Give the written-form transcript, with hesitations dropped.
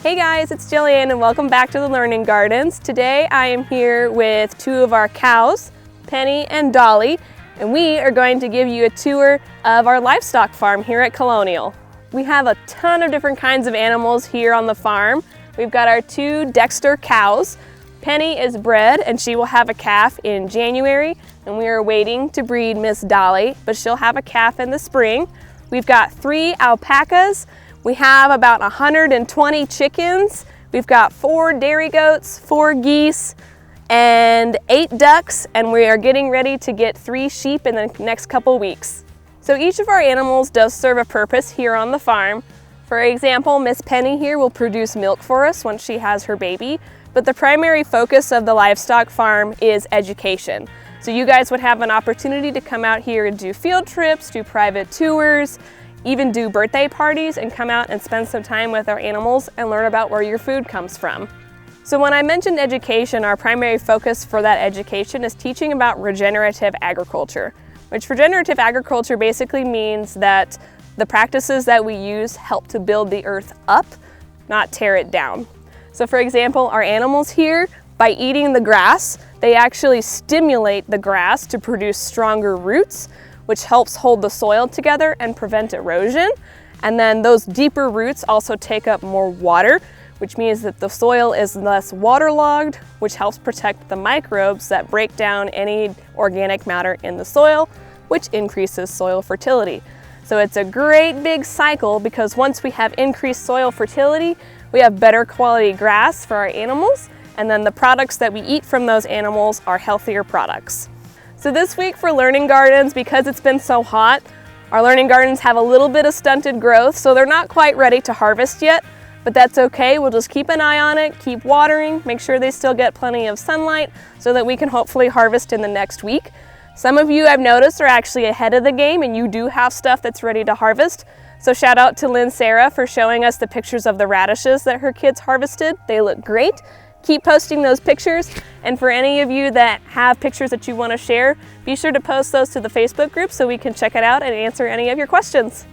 Hey guys, it's Jillian and welcome back to the Learning Gardens. Today I am here with two of our cows, Penny and Dolly, and we are going to give you a tour of our livestock farm here at Colonial. We have a ton of different kinds of animals here on the farm. We've got our two Dexter cows. Penny is bred and she will have a calf in January, and we are waiting to breed Miss Dolly, but she'll have a calf in the spring. We've got 3 alpacas. We have about 120 chickens. We've got 4 dairy goats, 4 geese, and 8 ducks, and we are getting ready to get 3 sheep in the next couple weeks. So each of our animals does serve a purpose here on the farm. For example, Miss Penny here will produce milk for us once she has her baby, but the primary focus of the livestock farm is education. So you guys would have an opportunity to come out here and do field trips, do private tours, even do birthday parties and come out and spend some time with our animals and learn about where your food comes from. So when I mentioned education, our primary focus for that education is teaching about regenerative agriculture, which regenerative agriculture basically means that the practices that we use help to build the earth up, not tear it down. So for example, our animals here, by eating the grass, they actually stimulate the grass to produce stronger roots, which helps hold the soil together and prevent erosion. And then those deeper roots also take up more water, which means that the soil is less waterlogged, which helps protect the microbes that break down any organic matter in the soil, which increases soil fertility. So it's a great big cycle, because once we have increased soil fertility, we have better quality grass for our animals, and then the products that we eat from those animals are healthier products. So this week for Learning Gardens, because it's been so hot, our Learning Gardens have a little bit of stunted growth, so they're not quite ready to harvest yet, but that's okay. We'll just keep an eye on it, keep watering, make sure they still get plenty of sunlight so that we can hopefully harvest in the next week. Some of you, I've noticed, are actually ahead of the game and you do have stuff that's ready to harvest. So shout out to Lynn Sarah for showing us the pictures of the radishes that her kids harvested. They look great. Keep posting those pictures, and for any of you that have pictures that you want to share, be sure to post those to the Facebook group so we can check it out and answer any of your questions.